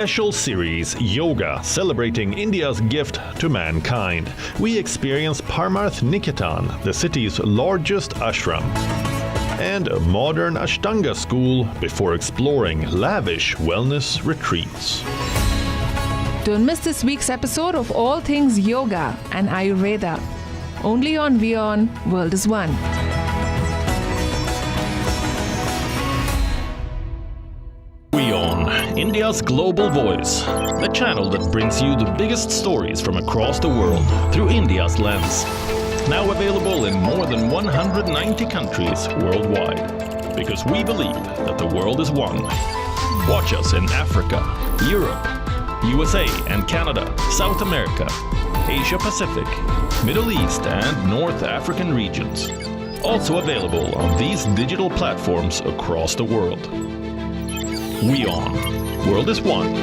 Special series Yoga, celebrating India's gift to mankind. We experience Parmarth Niketan, the city's largest ashram, and a modern Ashtanga school before exploring lavish wellness retreats. Don't miss this week's episode of All Things Yoga and Ayurveda. Only on WION World is One. WION, India's global voice, the channel that brings you the biggest stories from across the world through India's lens. Now available in more than 190 countries worldwide. Because we believe that the world is one. Watch us in Africa, Europe, USA and Canada, South America, Asia Pacific, Middle East and North African regions. Also available on these digital platforms across the world. WION. World is one.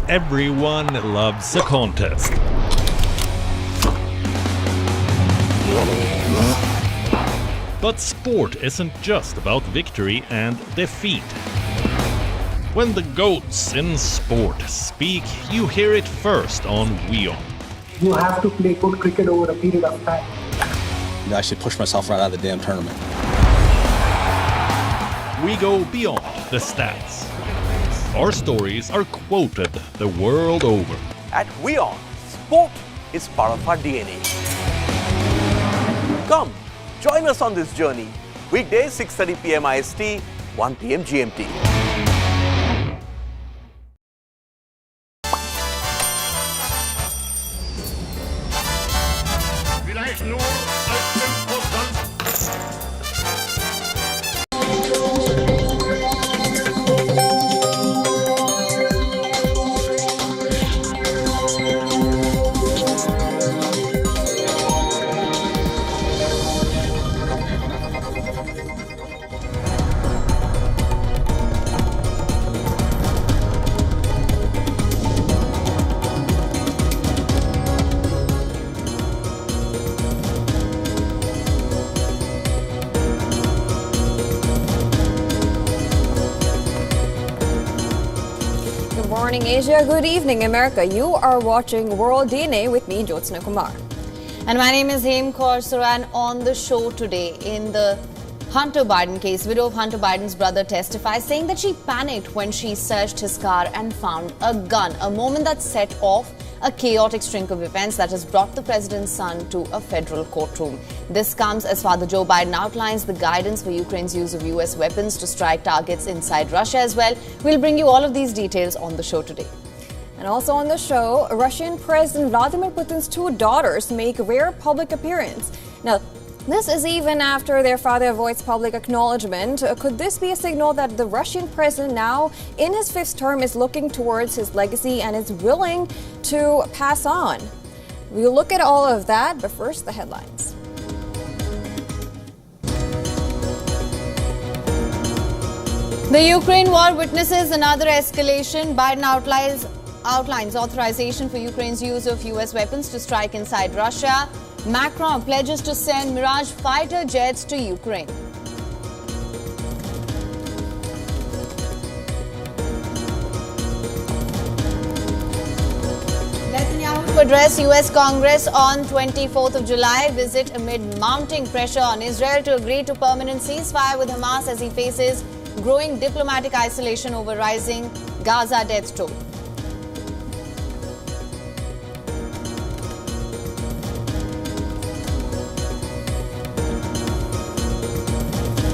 Everyone loves a contest. But sport isn't just about victory and defeat. When the GOATs in sport speak, you hear it first on WION. You have to play good cricket over a period of time. I actually pushed myself right out of the damn tournament. We go beyond the stats. Our stories are quoted the world over. At WION, sport is part of our DNA. Come, join us on this journey. Weekdays 6:30 p.m. IST, 1 p.m. GMT. Good morning, Asia. Good evening, America. You are watching World DNA with me, Jyotsna Kumar. And my name is Hem Kaur Suran. On the show today, in the Hunter Biden case, widow of Hunter Biden's brother testifies, saying that she panicked when she searched his car and found a gun, a moment that set off a chaotic string of events that has brought the president's son to a federal courtroom. This comes as Father Joe Biden outlines the guidance for Ukraine's use of US weapons to strike targets inside Russia as well. We'll bring you all of these details on the show today. And also on the show, Russian President Vladimir Putin's two daughters make rare public appearance. Now, this is even after their father avoids public acknowledgement. Could this be a signal that the Russian president now in his fifth term is looking towards his legacy and is willing to pass on? We'll look at all of that, but first the headlines. The Ukraine war witnesses another escalation. Biden outlines authorization for Ukraine's use of US weapons to strike inside Russia. Macron pledges to send Mirage fighter jets to Ukraine. Netanyahu to address US Congress on 24th of July. Visit amid mounting pressure on Israel to agree to permanent ceasefire with Hamas as he faces growing diplomatic isolation over rising Gaza death toll.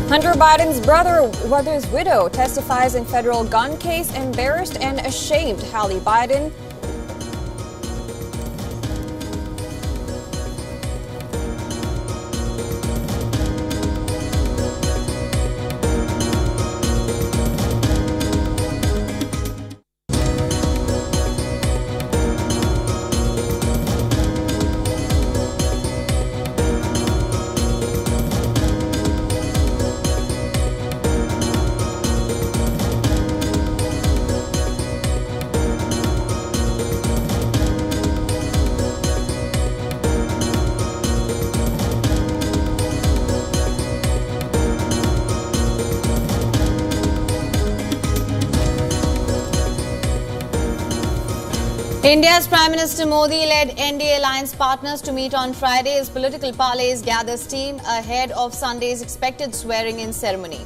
Hunter Biden's brother's widow testifies in federal gun case, embarrassed and ashamed. Hallie Biden. India's Prime Minister Modi led NDA alliance partners to meet on Friday as political parleys gather steam ahead of Sunday's expected swearing-in ceremony.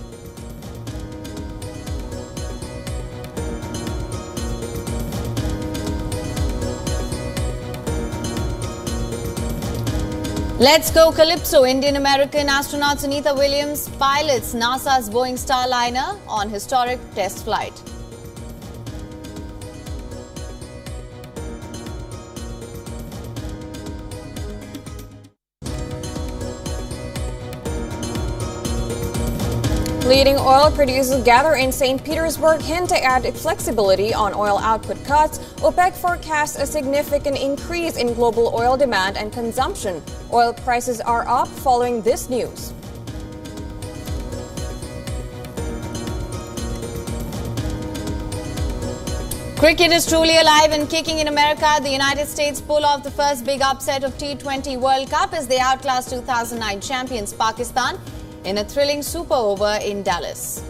Let's go Calypso. Indian-American astronaut Sunita Williams pilots NASA's Boeing Starliner on historic test flight. Leading oil producers gather in St. Petersburg hint to add flexibility on oil output cuts. OPEC forecasts a significant increase in global oil demand and consumption. Oil prices are up following this news. Cricket is truly alive and kicking in America. The United States pull off the first big upset of T20 World Cup as they outclass 2009 champions Pakistan in a thrilling super over in Dallas.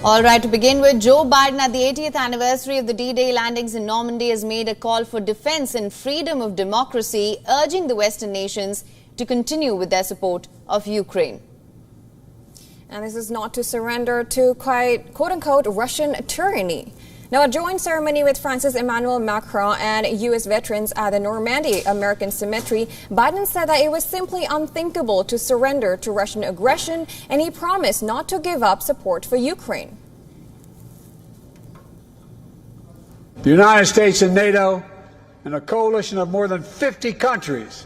All right, to begin with, Joe Biden at the 80th anniversary of the D-Day landings in Normandy has made a call for defense and freedom of democracy, urging the Western nations to continue with their support of Ukraine. And this is not to surrender to quote-unquote Russian tyranny. Now, a joint ceremony with France's Emmanuel Macron and U.S. veterans at the Normandy American Cemetery, Biden said that it was simply unthinkable to surrender to Russian aggression, and he promised not to give up support for Ukraine. The United States and NATO and a coalition of more than 50 countries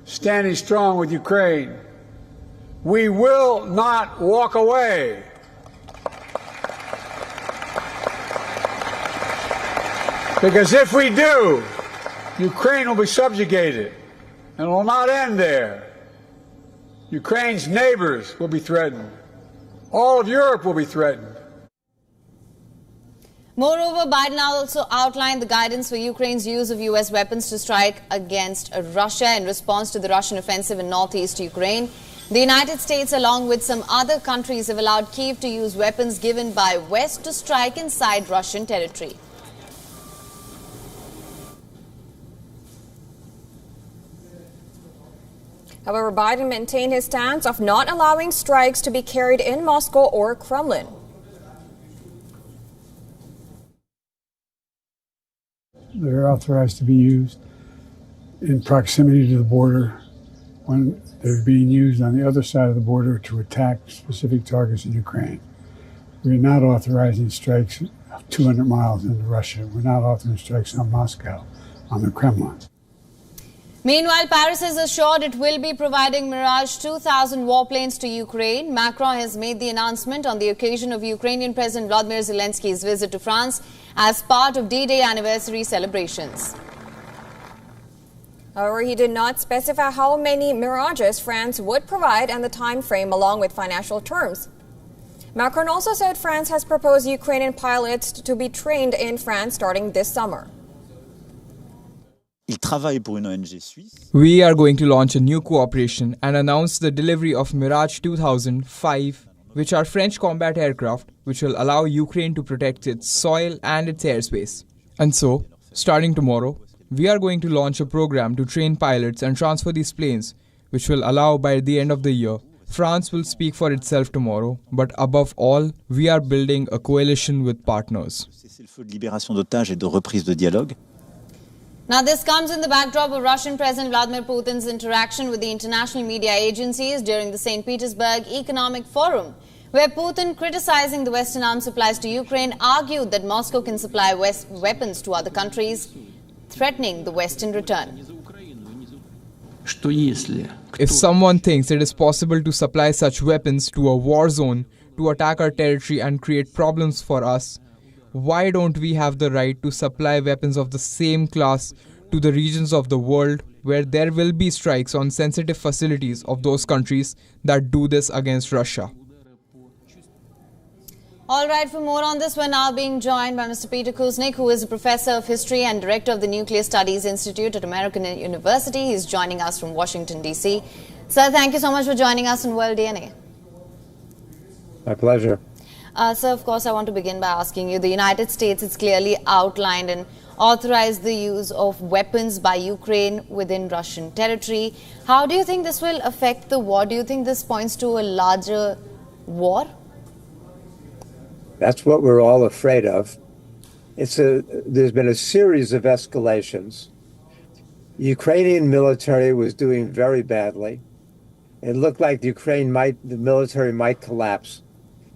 standing strong with Ukraine. We will not walk away. Because if we do, Ukraine will be subjugated, and it will not end there. Ukraine's neighbors will be threatened. All of Europe will be threatened. Moreover, Biden also outlined the guidance for Ukraine's use of U.S. weapons to strike against Russia in response to the Russian offensive in northeast Ukraine. The United States, along with some other countries, have allowed Kyiv to use weapons given by West to strike inside Russian territory. However, Biden maintained his stance of not allowing strikes to be carried in Moscow or Kremlin. They're authorized to be used in proximity to the border when they're being used on the other side of the border to attack specific targets in Ukraine. We're not authorizing strikes 200 miles into Russia. We're not authorizing strikes on Moscow, on the Kremlin. Meanwhile, Paris has assured it will be providing Mirage 2000 warplanes to Ukraine. Macron has made the announcement on the occasion of Ukrainian President Volodymyr Zelensky's visit to France as part of D-Day anniversary celebrations. However, he did not specify how many Mirages France would provide and the time frame along with financial terms. Macron also said France has proposed Ukrainian pilots to be trained in France starting this summer. We are going to launch a new cooperation and announce the delivery of Mirage 2005, which are French combat aircraft which will allow Ukraine to protect its soil and its airspace. And so, starting tomorrow, we are going to launch a program to train pilots and transfer these planes, which will allow by the end of the year. France will speak for itself tomorrow, but above all, we are building a coalition with partners. Now, this comes in the backdrop of Russian President Vladimir Putin's interaction with the international media agencies during the St. Petersburg Economic Forum, where Putin, criticizing the Western arms supplies to Ukraine, argued that Moscow can supply weapons to other countries, threatening the West in return. If someone thinks it is possible to supply such weapons to a war zone to attack our territory and create problems for us, why don't we have the right to supply weapons of the same class to the regions of the world where there will be strikes on sensitive facilities of those countries that do this against Russia? All right, for more on this, we're now being joined by Mr. Peter Kuznick, who is a professor of history and director of the Nuclear Studies Institute at American University. He's joining us from Washington, D.C. Sir, thank you so much for joining us on World DNA. My pleasure. Sir, of course, I want to begin by asking you, the United States has clearly outlined and authorized the use of weapons by Ukraine within Russian territory. How do you think this will affect the war? Do you think this points to a larger war? That's what we're all afraid of. There's been a series of escalations. The Ukrainian military was doing very badly. It looked like the military might collapse.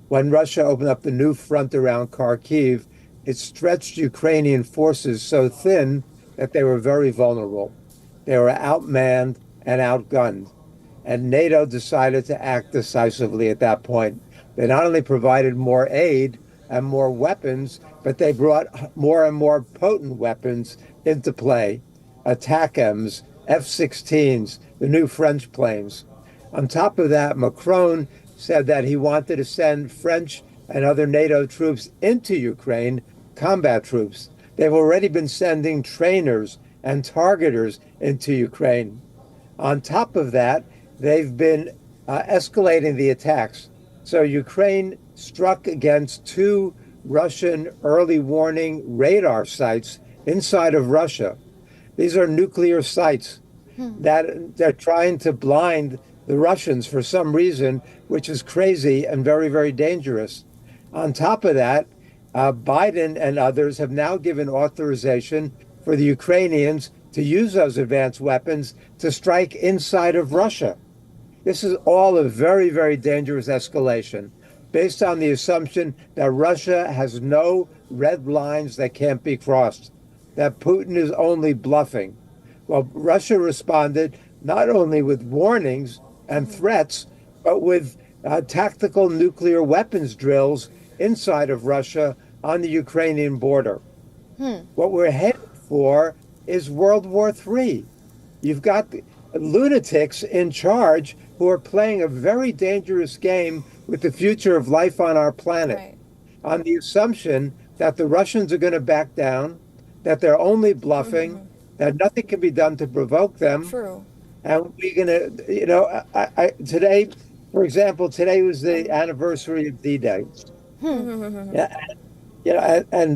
When Russia opened up the new front around Kharkiv, it stretched Ukrainian forces so thin that they were very vulnerable. They were outmanned and outgunned. And NATO decided to act decisively at that point. They not only provided more aid and more weapons, but they brought more and more potent weapons into play. ATACMS, F-16s, the new French planes. On top of that, Macron said that he wanted to send French and other NATO troops into Ukraine, combat troops. They've already been sending trainers and targeters into Ukraine. On top of that, they've been escalating the attacks. So Ukraine struck against 2 Russian early warning radar sites inside of Russia. These are nuclear sites that they're trying to blind the Russians for some reason, which is crazy and very, very dangerous. On top of that, Biden and others have now given authorization for the Ukrainians to use those advanced weapons to strike inside of Russia. This is all a very, very dangerous escalation based on the assumption that Russia has no red lines that can't be crossed, that Putin is only bluffing. Well, Russia responded not only with warnings and threats, but with tactical nuclear weapons drills inside of Russia on the Ukrainian border. What we're headed for is World War III. You've got lunatics in charge who are playing a very dangerous game with the future of life on our planet, on the assumption that the Russians are going to back down, that they're only bluffing, that nothing can be done to provoke them. True. And we're going to, today, for example, today was the anniversary of D-Day. And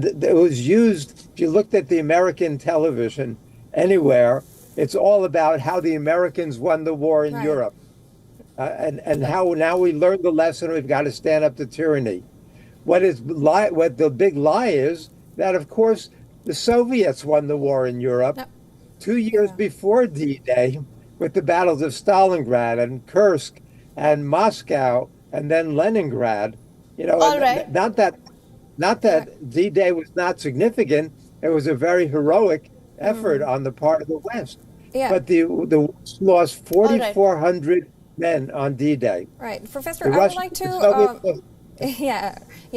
it was used, if you looked at the American television anywhere, it's all about how the Americans won the war in Europe. And how now we learned the lesson, we've got to stand up to tyranny. What the big lie is that, of course, the Soviets won the war in Europe 2 years before D-Day with the battles of Stalingrad and Kursk and Moscow and then Leningrad. Not that D-Day was not significant. It was a very heroic effort on the part of the West. But the West lost 4,400 men on D-Day. Right. Professor, I would like to...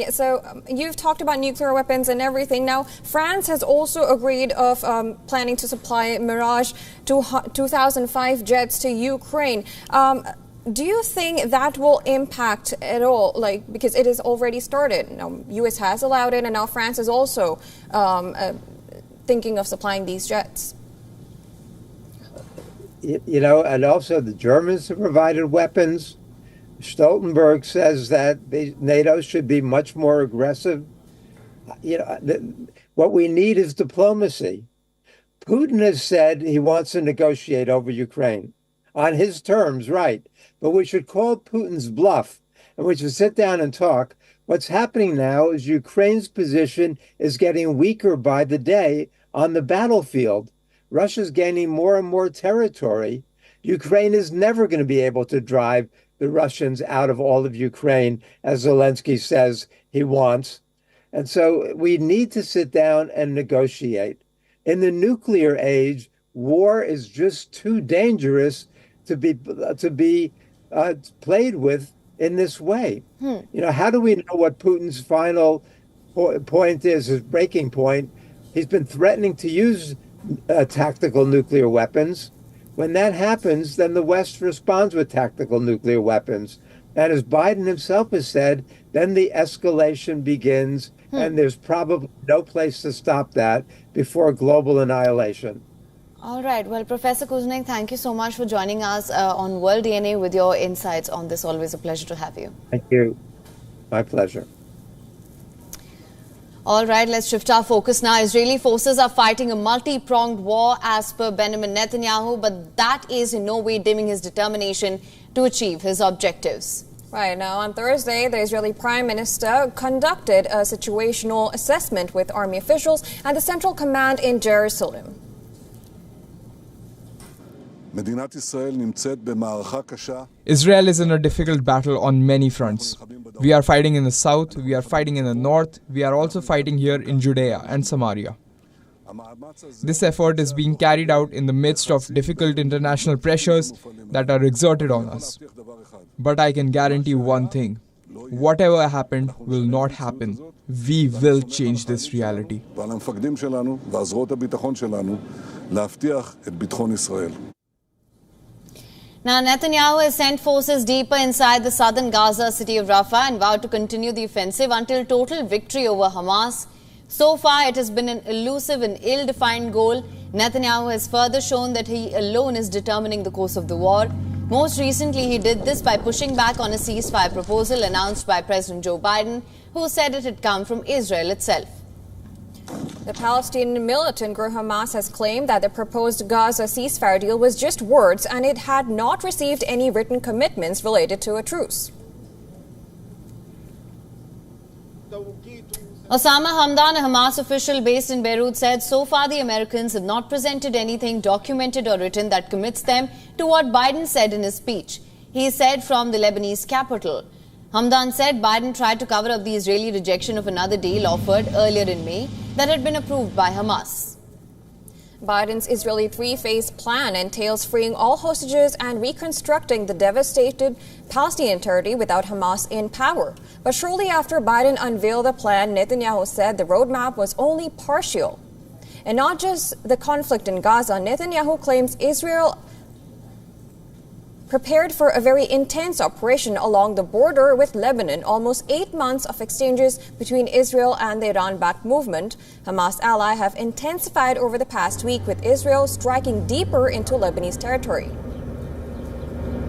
So you've talked about nuclear weapons and everything. Now, France has also agreed of planning to supply Mirage 2005 jets to Ukraine. Do you think that will impact at all? Because it has already started. Now, U.S. has allowed it, and now France is also thinking of supplying these jets. And also the Germans have provided weapons. Stoltenberg says that NATO should be much more aggressive. What we need is diplomacy. Putin has said he wants to negotiate over Ukraine on his terms, right? But we should call Putin's bluff, and we should sit down and talk. What's happening now is Ukraine's position is getting weaker by the day on the battlefield. Russia's gaining more and more territory. Ukraine is never going to be able to drive the Russians out of all of Ukraine, as Zelensky says he wants. And so we need to sit down and negotiate. In the nuclear age, war is just too dangerous to be played with in this way. How do we know what Putin's final point is, his breaking point? He's been threatening to use tactical nuclear weapons. When that happens, then the West responds with tactical nuclear weapons. And as Biden himself has said, then the escalation begins, and there's probably no place to stop that before global annihilation. All right. Well, Professor Kuznick, thank you so much for joining us on World DNA with your insights on this. Always a pleasure to have you. Thank you. My pleasure. All right, let's shift our focus now. Israeli forces are fighting a multi-pronged war as per Benjamin Netanyahu, but that is in no way dimming his determination to achieve his objectives. Right. Now, on Thursday, the Israeli Prime Minister conducted a situational assessment with army officials at the Central Command in Jerusalem. Israel is in a difficult battle on many fronts. We are fighting in the south, we are fighting in the north, we are also fighting here in Judea and Samaria. This effort is being carried out in the midst of difficult international pressures that are exerted on us. But I can guarantee one thing. Whatever happened will not happen. We will change this reality. Now, Netanyahu has sent forces deeper inside the southern Gaza city of Rafah and vowed to continue the offensive until total victory over Hamas. So far, it has been an elusive and ill-defined goal. Netanyahu has further shown that he alone is determining the course of the war. Most recently, he did this by pushing back on a ceasefire proposal announced by President Joe Biden, who said it had come from Israel itself. The Palestinian militant group Hamas has claimed that the proposed Gaza ceasefire deal was just words and it had not received any written commitments related to a truce. Osama Hamdan, a Hamas official based in Beirut, said so far the Americans have not presented anything documented or written that commits them to what Biden said in his speech. He said from the Lebanese capital. Hamdan said Biden tried to cover up the Israeli rejection of another deal offered earlier in May that had been approved by Hamas. Biden's Israeli three-phase plan entails freeing all hostages and reconstructing the devastated Palestinian territory without Hamas in power. But shortly after Biden unveiled the plan, Netanyahu said the roadmap was only partial. And not just the conflict in Gaza, Netanyahu claims Israel prepared for a very intense operation along the border with Lebanon. Almost 8 months of exchanges between Israel and the Iran-backed movement, Hamas ally, have intensified over the past week, with Israel striking deeper into Lebanese territory.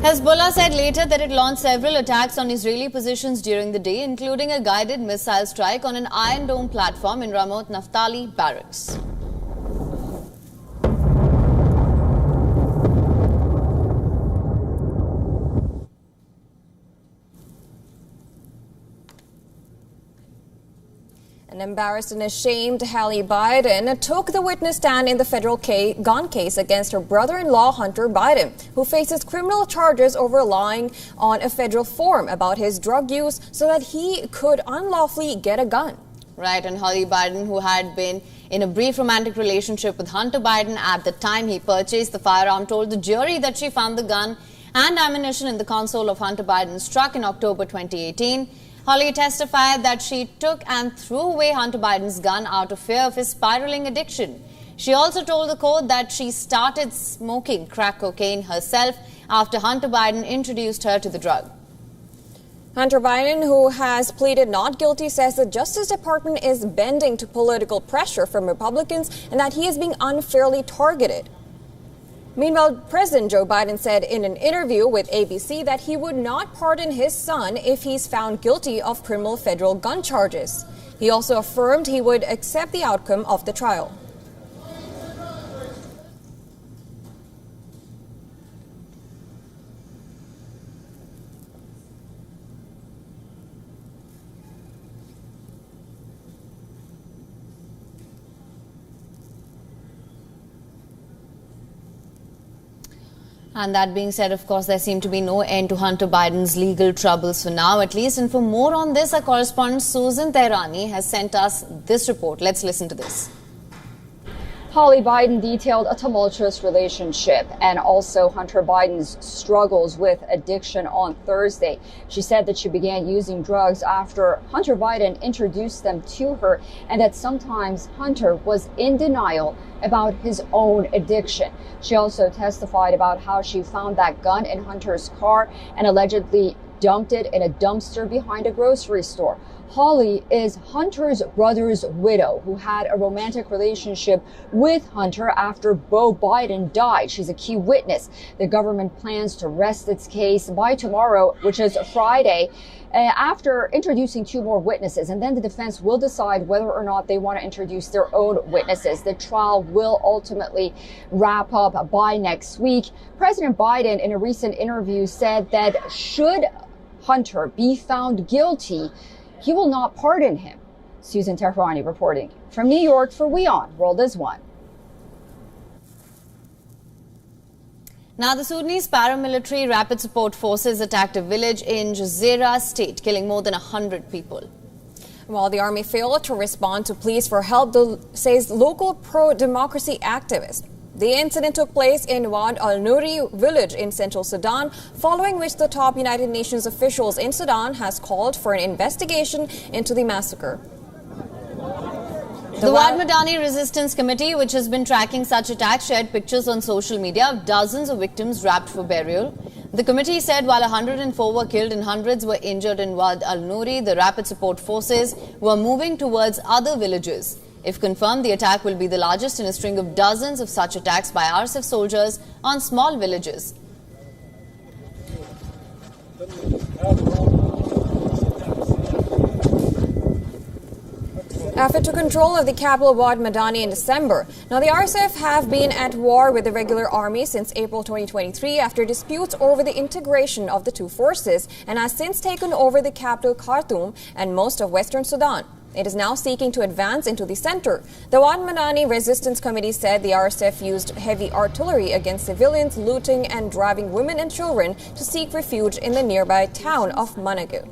Hezbollah said later that it launched several attacks on Israeli positions during the day, including a guided missile strike on an Iron Dome platform in Ramot Naftali barracks. An embarrassed and ashamed Hallie Biden took the witness stand in the federal gun case against her brother-in-law Hunter Biden, who faces criminal charges over lying on a federal form about his drug use so that he could unlawfully get a gun. Right, and Hallie Biden, who had been in a brief romantic relationship with Hunter Biden at the time he purchased the firearm, told the jury that she found the gun and ammunition in the console of Hunter Biden's truck in October 2018. Holly testified that she took and threw away Hunter Biden's gun out of fear of his spiraling addiction. She also told the court that she started smoking crack cocaine herself after Hunter Biden introduced her to the drug. Hunter Biden, who has pleaded not guilty, says the Justice Department is bending to political pressure from Republicans and that he is being unfairly targeted. Meanwhile, President Joe Biden said in an interview with ABC that he would not pardon his son if he's found guilty of criminal federal gun charges. He also affirmed he would accept the outcome of the trial. And that being said, of course, there seemed to be no end to Hunter Biden's legal troubles for now, at least. And for more on this, our correspondent Susan Tehrani has sent us this report. Let's listen to this. Holly Biden detailed a tumultuous relationship and also Hunter Biden's struggles with addiction on Thursday. She said that she began using drugs after Hunter Biden introduced them to her and that sometimes Hunter was in denial about his own addiction. She also testified about how she found that gun in Hunter's car and allegedly dumped it in a dumpster behind a grocery store. Holly is Hunter's brother's widow, who had a romantic relationship with Hunter after Beau Biden died. She's a key witness. The government plans to rest its case by tomorrow, which is Friday, after introducing 2 more witnesses. And then the defense will decide whether or not they want to introduce their own witnesses. The trial will ultimately wrap up by next week. President Biden, in a recent interview, said that should Hunter be found guilty, he will not pardon him. Susan Tehrani reporting from New York for WION World is One. Now, the Sudanese paramilitary rapid support forces attacked a village in Jazeera state, killing more than 100 people. While the army failed to respond to pleas for help, says local pro-democracy activists. The incident took place in Wad al-Nuri village in central Sudan, following which the top United Nations officials in Sudan has called for an investigation into the massacre. The Wad Madani Resistance Committee, which has been tracking such attacks, shared pictures on social media of dozens of victims wrapped for burial. The committee said while 104 were killed and hundreds were injured in Wad al-Nuri, the rapid support forces were moving towards other villages. If confirmed, the attack will be the largest in a string of dozens of such attacks by RSF soldiers on small villages. After took control of the capital Wad Madani in December. Now, the RSF have been at war with the regular army since April 2023 after disputes over the integration of the 2 forces, and has since taken over the capital Khartoum and most of western Sudan. It is now seeking to advance into the center. The Wad Madani Resistance Committee said the RSF used heavy artillery against civilians, looting and driving women and children to seek refuge in the nearby town of Managu.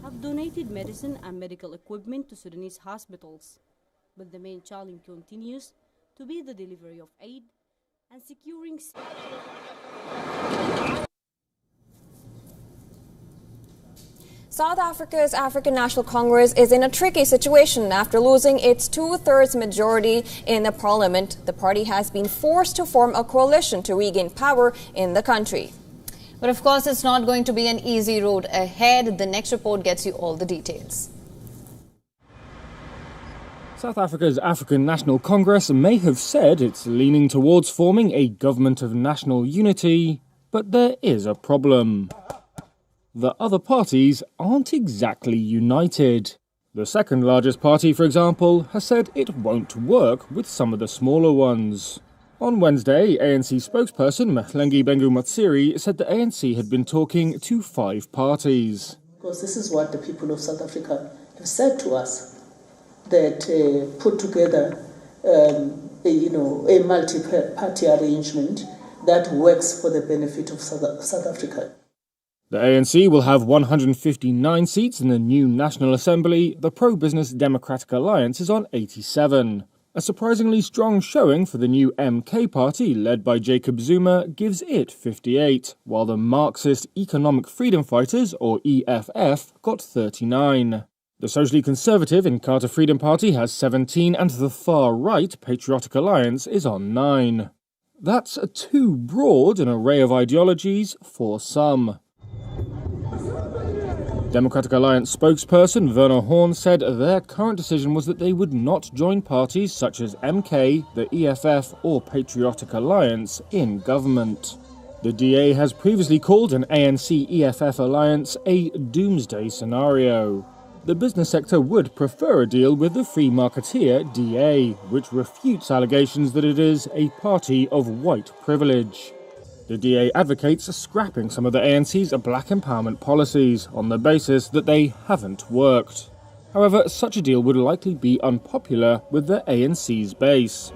Have donated medicine and medical equipment to Sudanese hospitals, but the main challenge continues to be the delivery of aid and securing. South Africa's African National Congress is in a tricky situation after losing its 2/3 majority in the parliament. The party has been forced to form a coalition to regain power in the country. But of course, it's not going to be an easy road ahead. The next report gets you all the details. South Africa's African National Congress may have said it's leaning towards forming a government of national unity, but there is a problem. The other parties aren't exactly united. The second largest party, for example, has said it won't work with some of the smaller ones. On Wednesday, ANC spokesperson Mahlengi Bengu Matsiri said the ANC had been talking to 5 parties. Because this is what the people of South Africa have said to us, that put together a multi-party arrangement that works for the benefit of South Africa. The ANC will have 159 seats in the new National Assembly. The pro-business Democratic Alliance is on 87. A surprisingly strong showing for the new MK party, led by Jacob Zuma, gives it 58, while the Marxist Economic Freedom Fighters, or EFF, got 39. The socially conservative Inkatha Freedom Party has 17, and the far-right Patriotic Alliance is on 9. That's too broad an array of ideologies for some. Democratic Alliance spokesperson Werner Horn said their current decision was that they would not join parties such as MK, the EFF or Patriotic Alliance in government. The DA has previously called an ANC-EFF alliance a doomsday scenario. The business sector would prefer a deal with the free marketeer DA, which refutes allegations that it is a party of white privilege. The DA advocates scrapping some of the ANC's black empowerment policies on the basis that they haven't worked. However, such a deal would likely be unpopular with the ANC's base.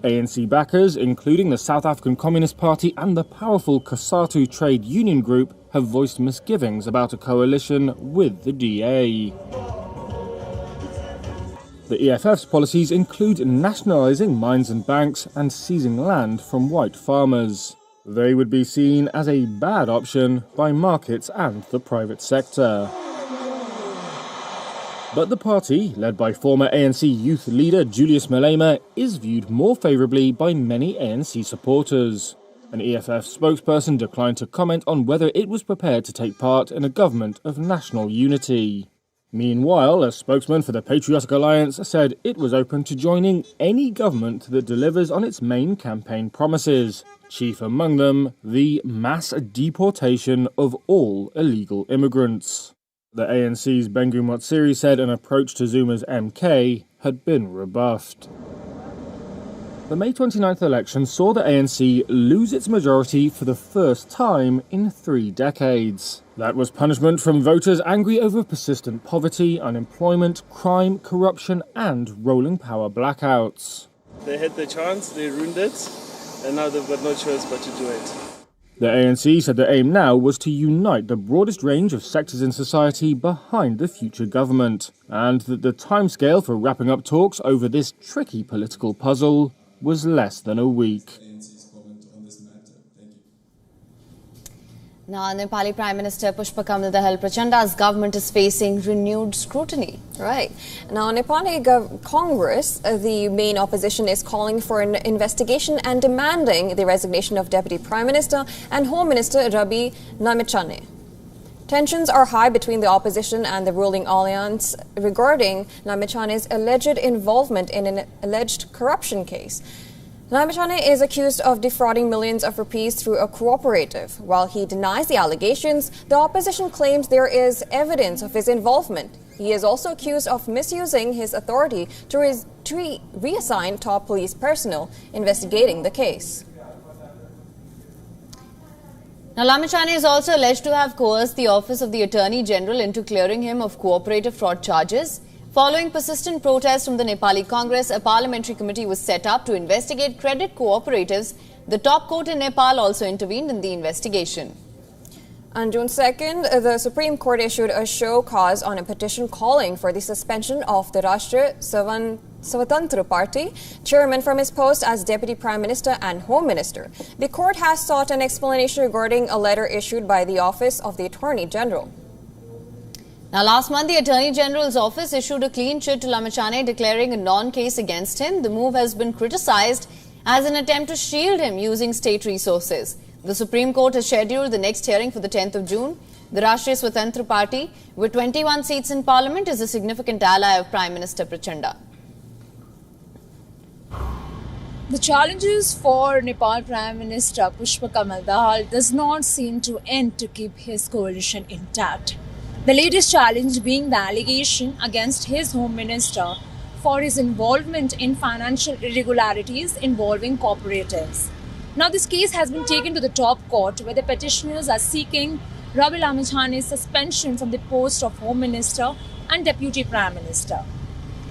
ANC backers, including the South African Communist Party and the powerful COSATU trade union group, have voiced misgivings about a coalition with the DA. The EFF's policies include nationalising mines and banks and seizing land from white farmers. They would be seen as a bad option by markets and the private sector. But the party, led by former ANC youth leader Julius Malema, is viewed more favourably by many ANC supporters. An EFF spokesperson declined to comment on whether it was prepared to take part in a government of national unity. Meanwhile, a spokesman for the Patriotic Alliance said it was open to joining any government that delivers on its main campaign promises, chief among them the mass deportation of all illegal immigrants. The ANC's Bengu Motsiri said an approach to Zuma's MK had been rebuffed. The May 29th election saw the ANC lose its majority for the first time in 3 decades. That was punishment from voters angry over persistent poverty, unemployment, crime, corruption, and rolling power blackouts. They had the chance, they ruined it, and now they've got no choice but to do it. The ANC said the aim now was to unite the broadest range of sectors in society behind the future government, and that the timescale for wrapping up talks over this tricky political puzzle was less than a week. Now, Nepali Prime Minister Pushpa Kamal Dahal Prachanda's government is facing renewed scrutiny. Right. Now, Nepali Congress, the main opposition, is calling for an investigation and demanding the resignation of Deputy Prime Minister and Home Minister Rabi Namichane. Tensions are high between the opposition and the ruling alliance regarding Namichane's alleged involvement in an alleged corruption case. Namichane is accused of defrauding millions of rupees through a cooperative. While he denies the allegations, the opposition claims there is evidence of his involvement. He is also accused of misusing his authority to reassign top police personnel investigating the case. Now, Namichane is also alleged to have coerced the Office of the Attorney General into clearing him of cooperative fraud charges. Following persistent protests from the Nepali Congress, a parliamentary committee was set up to investigate credit cooperatives. The top court in Nepal also intervened in the investigation. On June 2nd, the Supreme Court issued a show cause on a petition calling for the suspension of the Rashtriya Swatantra Party chairman from his post as Deputy Prime Minister and Home Minister. The court has sought an explanation regarding a letter issued by the Office of the Attorney General. Now, last month, the Attorney General's office issued a clean chit to Namichane declaring a non-case against him. The move has been criticized as an attempt to shield him using state resources. The Supreme Court has scheduled the next hearing for the 10th of June. The Rashtriya Swatantra Party, with 21 seats in Parliament, is a significant ally of Prime Minister Prachanda. The challenges for Nepal Prime Minister Pushpa Kamal Dahal does not seem to end to keep his coalition intact. The latest challenge being the allegation against his Home Minister for his involvement in financial irregularities involving cooperatives. Now, this case has been taken to the top court, where the petitioners are seeking Rabi Namichane's suspension from the post of Home Minister and Deputy Prime Minister.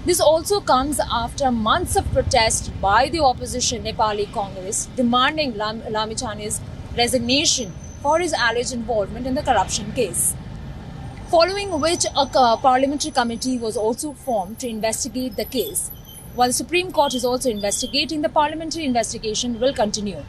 This also comes after months of protest by the opposition Nepali Congress demanding Namichane's resignation for his alleged involvement in the corruption case. Following which, a parliamentary committee was also formed to investigate the case. While the Supreme Court is also investigating, the parliamentary investigation will continue.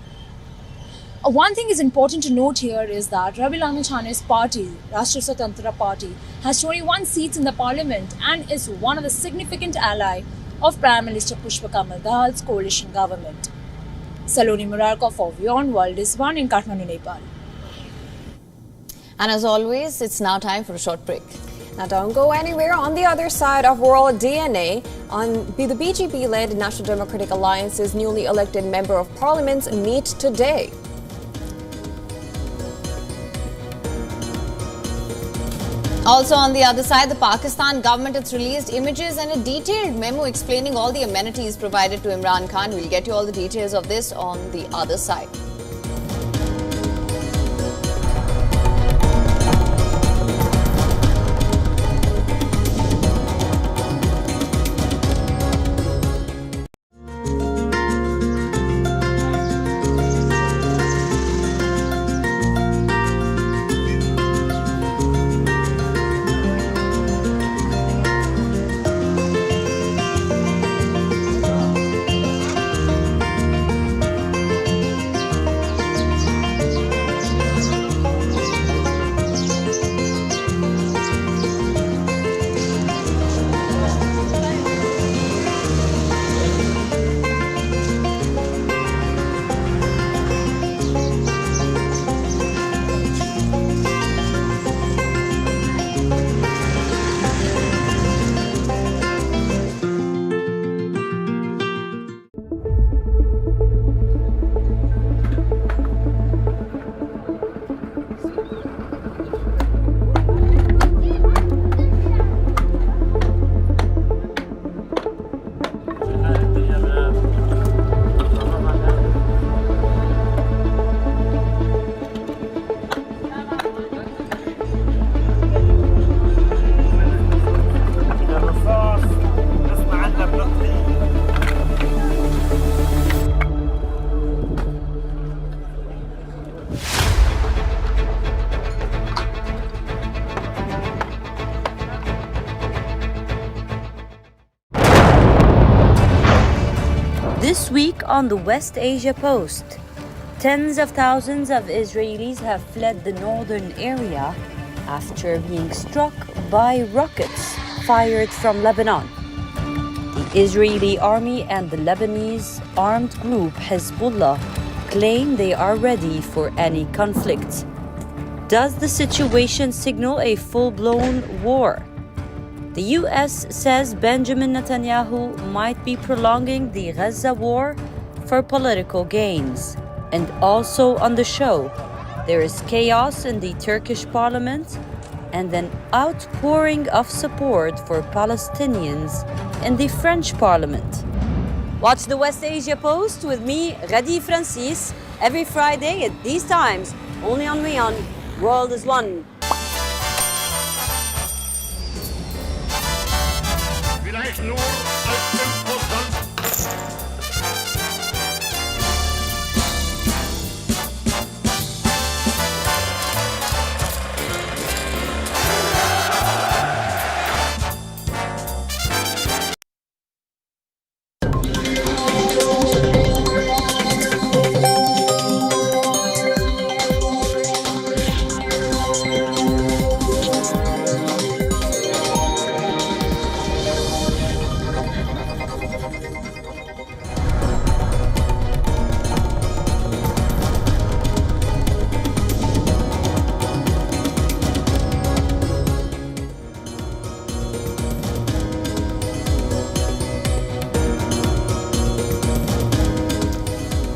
One thing is important to note here is that Rabi Namichane's party, Rashtriya Swatantra Party, has 21 seats in the parliament and is one of the significant ally of Prime Minister Pushpa Kamal Dahal's coalition government. Saloni Murarka for WION World is one in Kathmandu, Nepal. And as always, it's now time for a short break. Now, don't go anywhere. On the other side of world DNA, the BJP-led National Democratic Alliance's newly elected Member of Parliament meet today. Also on the other side, the Pakistan government has released images and a detailed memo explaining all the amenities provided to Imran Khan. We'll get you all the details of this on the other side. This week on the West Asia Post, tens of thousands of Israelis have fled the northern area after being struck by rockets fired from Lebanon. The Israeli army and the Lebanese armed group Hezbollah claim they are ready for any conflict. Does the situation signal a full-blown war? The US says Benjamin Netanyahu might be prolonging the Gaza war for political gains. And also on the show, there is chaos in the Turkish parliament and an outpouring of support for Palestinians in the French parliament. Watch the West Asia Post with me, Radi Francis, every Friday at these times, only on WION. World is one.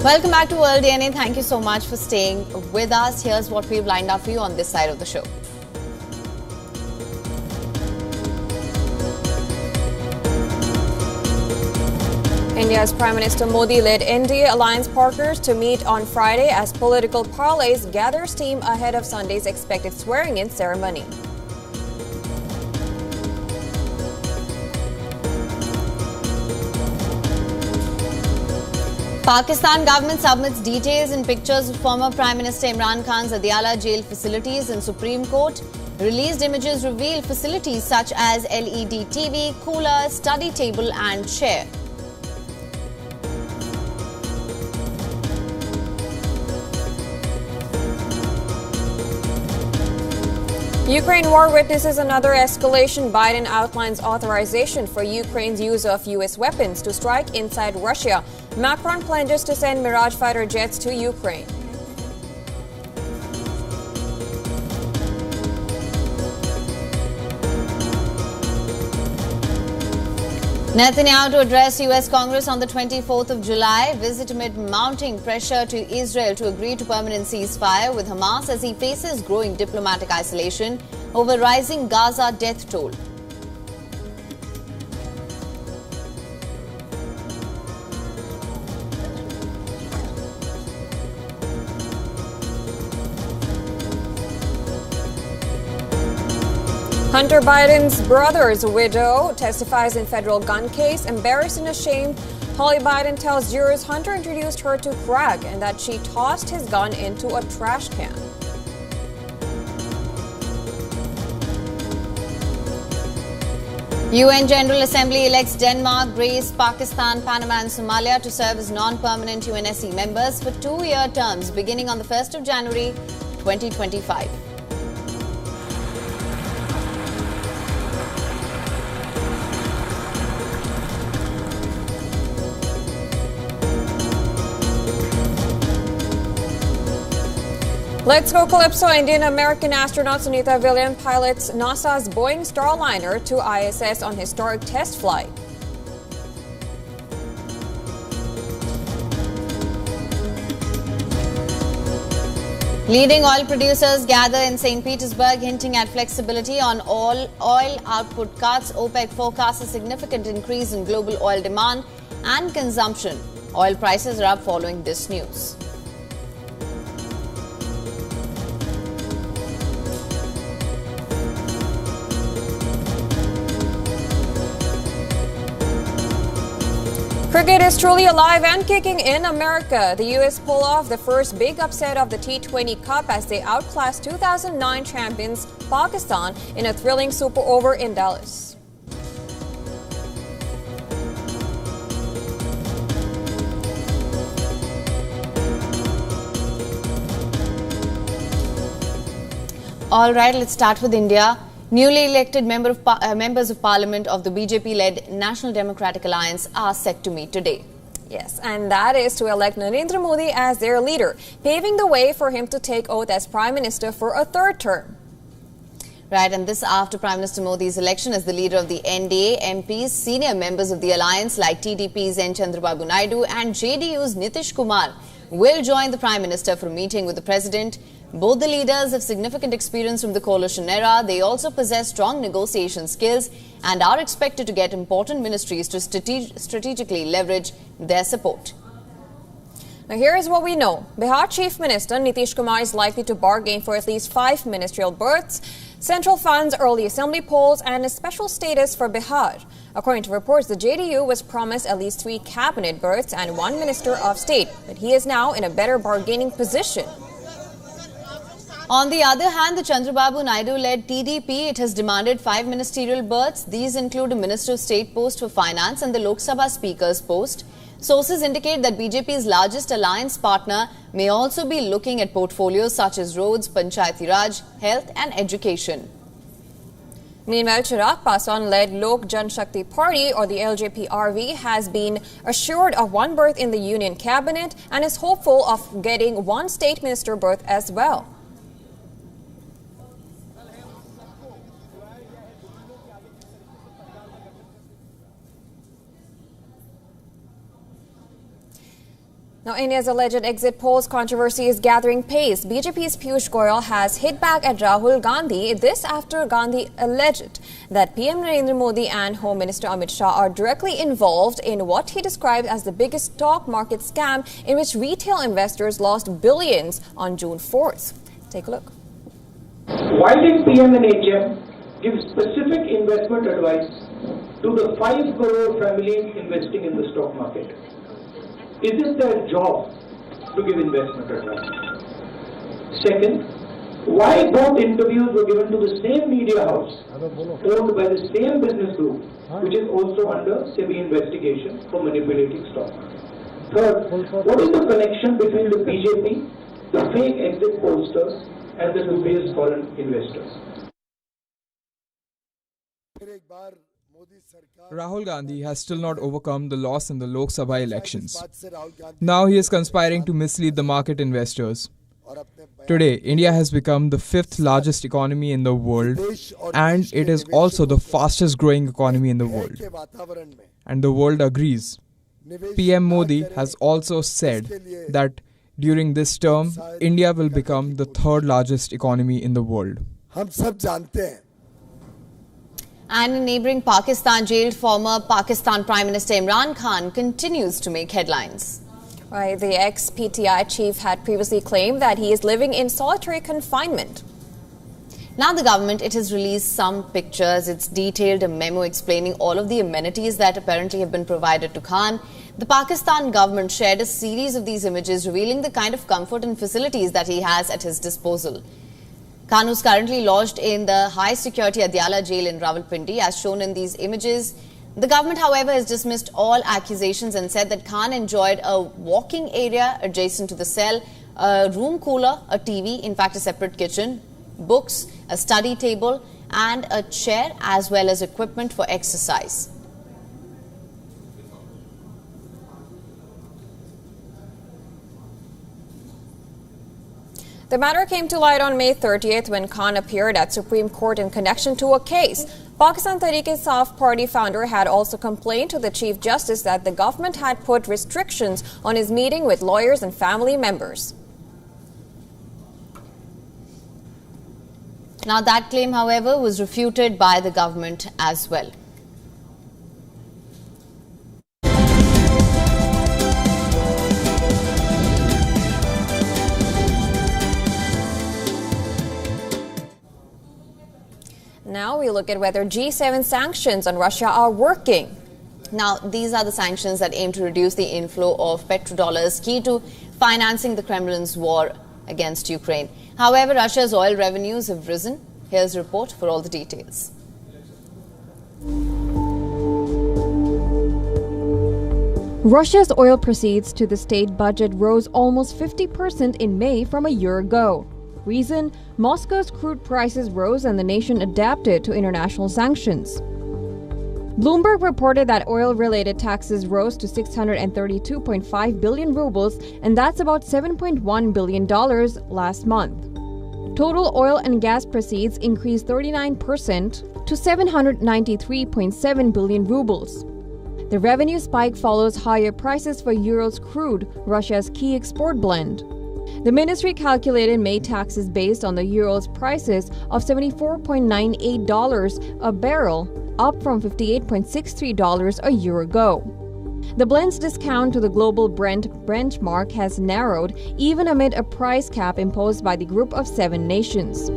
Welcome back to World DNA. Thank you so much for staying with us. Here's what we've lined up for you on this side of the show. India's Prime Minister Modi led India alliance partners to meet on Friday as political parleys gather steam ahead of Sunday's expected swearing-in ceremony. Pakistan government submits details and pictures of former Prime Minister Imran Khan's Adiala jail facilities in Supreme Court. Released images reveal facilities such as LED TV, cooler, study table and chair. Ukraine war witnesses another escalation. Biden outlines authorization for Ukraine's use of U.S. weapons to strike inside Russia. Macron pledges to send Mirage fighter jets to Ukraine. Netanyahu to address U.S. Congress on the 24th of July. Visit amid mounting pressure to Israel to agree to permanent ceasefire with Hamas as he faces growing diplomatic isolation over rising Gaza death toll. Hunter Biden's brother's widow testifies in federal gun case. Embarrassed and ashamed, Holly Biden tells jurors Hunter introduced her to crack and that she tossed his gun into a trash can. UN General Assembly elects Denmark, Greece, Pakistan, Panama and Somalia to serve as non-permanent UNSC members for 2-year terms beginning on the 1st of January 2025. Let's go Calypso. Indian-American astronaut Sunita Williams pilots NASA's Boeing Starliner to ISS on historic test flight. Leading oil producers gather in St. Petersburg, hinting at flexibility on oil output cuts. OPEC forecasts a significant increase in global oil demand and consumption. Oil prices are up following this news. Cricket is truly alive and kicking in America. The U.S. pull off the first big upset of the T20 Cup as they outclassed 2009 champions Pakistan in a thrilling super over in Dallas. All right, let's start with India. Newly elected members of Parliament of the BJP-led National Democratic Alliance are set to meet today. Yes, and that is to elect Narendra Modi as their leader, paving the way for him to take oath as Prime Minister for a third term. Right, and this after Prime Minister Modi's election as the leader of the NDA, MPs, senior members of the alliance like TDP's N. Chandrababu Naidu and JDU's Nitish Kumar will join the Prime Minister for a meeting with the President. Both the leaders have significant experience from the coalition era. They also possess strong negotiation skills and are expected to get important ministries to strategically leverage their support. Now here is what we know. Bihar Chief Minister Nitish Kumar is likely to bargain for at least 5 ministerial berths, central funds, early assembly polls, and a special status for Bihar. According to reports, the JDU was promised at least 3 cabinet berths and 1 minister of state, but he is now in a better bargaining position. On the other hand, the Chandrababu Naidu-led TDP, it has demanded 5 ministerial berths. These include a Minister of State post for Finance and the Lok Sabha Speaker's post. Sources indicate that BJP's largest alliance partner may also be looking at portfolios such as roads, Panchayati Raj, health and education. Meanwhile, Chirag Paswan-led Lok Jan Shakti Party, or the LJP-RV, has been assured of 1 berth in the Union Cabinet and is hopeful of getting 1 state minister berth as well. Now, India's alleged exit polls controversy is gathering pace. BJP's Piyush Goyal has hit back at Rahul Gandhi. This after Gandhi alleged that PM Narendra Modi and Home Minister Amit Shah are directly involved in what he described as the biggest stock market scam in which retail investors lost billions on June 4th. Take a look. Why did PM and HM give specific investment advice to the 5 crore families investing in the stock market? Is it their job to give investment advice? Second, why both interviews were given to the same media house owned by the same business group, which is also under SEBI investigation for manipulating stock market? Third, what is the connection between the BJP, the fake exit pollsters, and the dubious foreign investors? Rahul Gandhi has still not overcome the loss in the Lok Sabha elections. Now he is conspiring to mislead the market investors. Today, India has become the 5th largest economy in the world, and it is also the fastest growing economy in the world. And the world agrees. PM Modi has also said that during this term, India will become the 3rd largest economy in the world. And in neighbouring Pakistan, jailed former Pakistan Prime Minister Imran Khan continues to make headlines. Right, the ex-PTI chief had previously claimed that he is living in solitary confinement. Now the government, it has released some pictures. It's detailed a memo explaining all of the amenities that apparently have been provided to Khan. The Pakistan government shared a series of these images revealing the kind of comfort and facilities that he has at his disposal. Khan is currently lodged in the high-security Adyala jail in Rawalpindi, as shown in these images. The government, however, has dismissed all accusations and said that Khan enjoyed a walking area adjacent to the cell, a room cooler, a TV, in fact a separate kitchen, books, a study table and a chair, as well as equipment for exercise. The matter came to light on May 30th when Khan appeared at Supreme Court in connection to a case. Pakistan Tehreek-e-Insaf Party founder had also complained to the Chief Justice that the government had put restrictions on his meeting with lawyers and family members. Now that claim, however, was refuted by the government as well. Now we look at whether G7 sanctions on Russia are working. Now, these are the sanctions that aim to reduce the inflow of petrodollars, key to financing the Kremlin's war against Ukraine. However, Russia's oil revenues have risen. Here's a report for all the details. Russia's oil proceeds to the state budget rose almost 50% in May from a year ago. Reason? Moscow's crude prices rose and the nation adapted to international sanctions. Bloomberg reported that oil-related taxes rose to 632.5 billion rubles, and that's about $7.1 billion last month. Total oil and gas proceeds increased 39% to 793.7 billion rubles. The revenue spike follows higher prices for Urals crude, Russia's key export blend. The ministry calculated May taxes based on the Urals prices of $74.98 a barrel, up from $58.63 a year ago. The blend's discount to the global Brent benchmark has narrowed even amid a price cap imposed by the Group of 7 nations.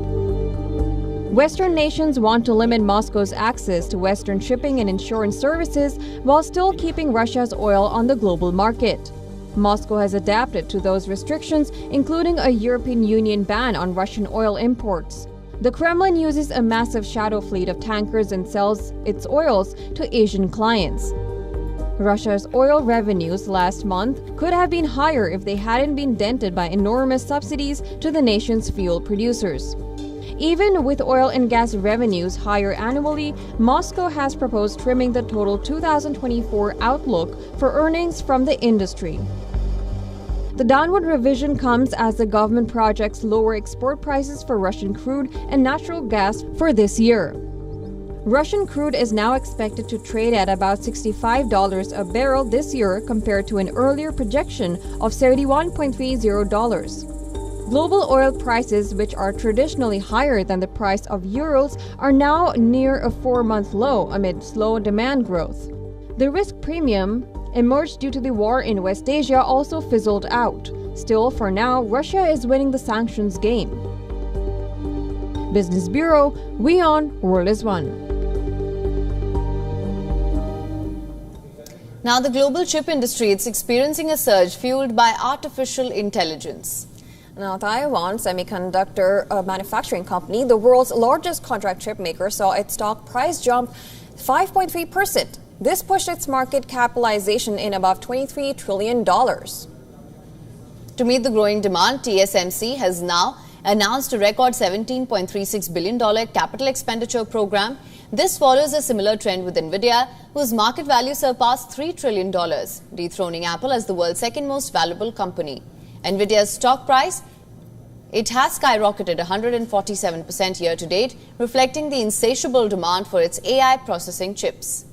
Western nations want to limit Moscow's access to Western shipping and insurance services while still keeping Russia's oil on the global market. Moscow has adapted to those restrictions, including a European Union ban on Russian oil imports. The Kremlin uses a massive shadow fleet of tankers and sells its oils to Asian clients. Russia's oil revenues last month could have been higher if they hadn't been dented by enormous subsidies to the nation's fuel producers. Even with oil and gas revenues higher annually, Moscow has proposed trimming the total 2024 outlook for earnings from the industry. The downward revision comes as the government projects lower export prices for Russian crude and natural gas for this year. Russian crude is now expected to trade at about $65 a barrel this year compared to an earlier projection of $71.30. Global oil prices, which are traditionally higher than the price of Urals, are now near a 4-month low amid slow demand growth. The risk premium emerged due to the war in West Asia also fizzled out. Still, for now, Russia is winning the sanctions game. Business Bureau, WION World is One. Now, the global chip industry is experiencing a surge fueled by artificial intelligence. Now, Taiwan Semiconductor Manufacturing Company, the world's largest contract chip maker, saw its stock price jump 5.3%. This pushed its market capitalization in above $23 trillion. To meet the growing demand, TSMC has now announced a record $17.36 billion capital expenditure program. This follows a similar trend with Nvidia, whose market value surpassed $3 trillion, dethroning Apple as the world's second most valuable company. Nvidia's stock price, it has skyrocketed 147% year-to-date, reflecting the insatiable demand for its AI processing chips.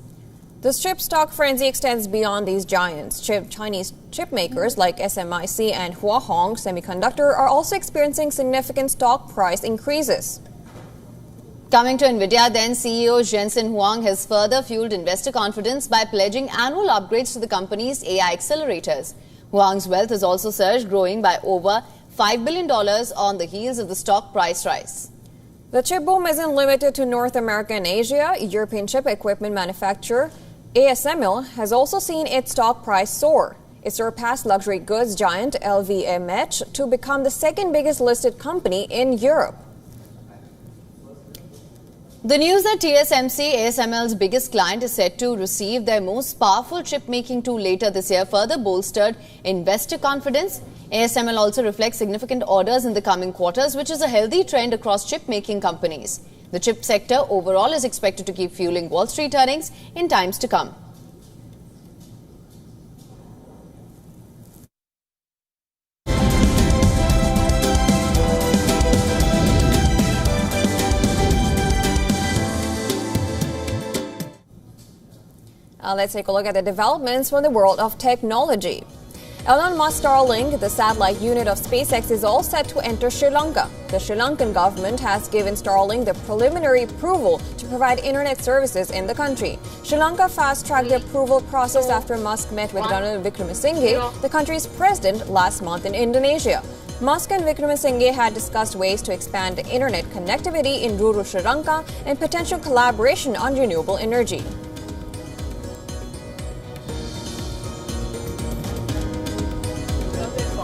This chip stock frenzy extends beyond these giants. Chinese chip makers like SMIC and Huahong Semiconductor are also experiencing significant stock price increases. Coming to Nvidia, then, CEO Jensen Huang has further fueled investor confidence by pledging annual upgrades to the company's AI accelerators. Huang's wealth has also surged, growing by over $5 billion on the heels of the stock price rise. The chip boom isn't limited to North America and Asia. European chip equipment manufacturer ASML has also seen its stock price soar. It surpassed luxury goods giant LVMH to become the second biggest listed company in Europe. The news that TSMC, ASML's biggest client, is set to receive their most powerful chip-making tool later this year further bolstered investor confidence. ASML also reflects significant orders in the coming quarters, which is a healthy trend across chip-making companies. The chip sector overall is expected to keep fueling Wall Street earnings in times to come. Let's take a look at the developments from the world of technology. Elon Musk's Starlink, the satellite unit of SpaceX, is all set to enter Sri Lanka. The Sri Lankan government has given Starlink the preliminary approval to provide internet services in the country. Sri Lanka fast-tracked the approval process after Musk met with Ranil Wickremesinghe, the country's president, last month in Indonesia. Musk and Wickremesinghe had discussed ways to expand internet connectivity in rural Sri Lanka and potential collaboration on renewable energy.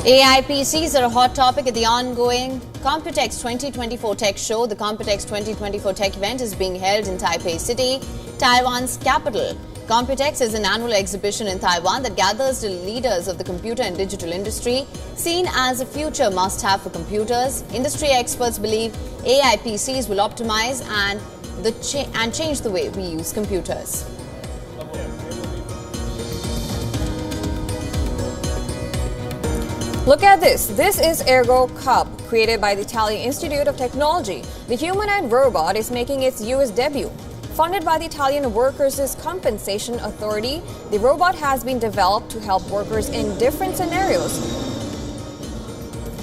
AI PCs are a hot topic at the ongoing Computex 2024 Tech Show. The Computex 2024 Tech event is being held in Taipei City, Taiwan's capital. Computex is an annual exhibition in Taiwan that gathers the leaders of the computer and digital industry, seen as a future must-have for computers. Industry experts believe AI PCs will optimize and change the way we use computers. Look at this. This is Ergo Cub, created by the Italian Institute of Technology. The humanoid robot is making its US debut. Funded by the Italian Workers' Compensation Authority, the robot has been developed to help workers in different scenarios,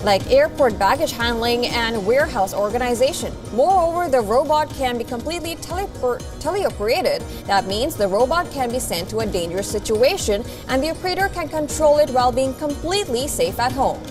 like airport baggage handling and warehouse organization. Moreover, the robot can be completely teleoperated. That means the robot can be sent to a dangerous situation and the operator can control it while being completely safe at home.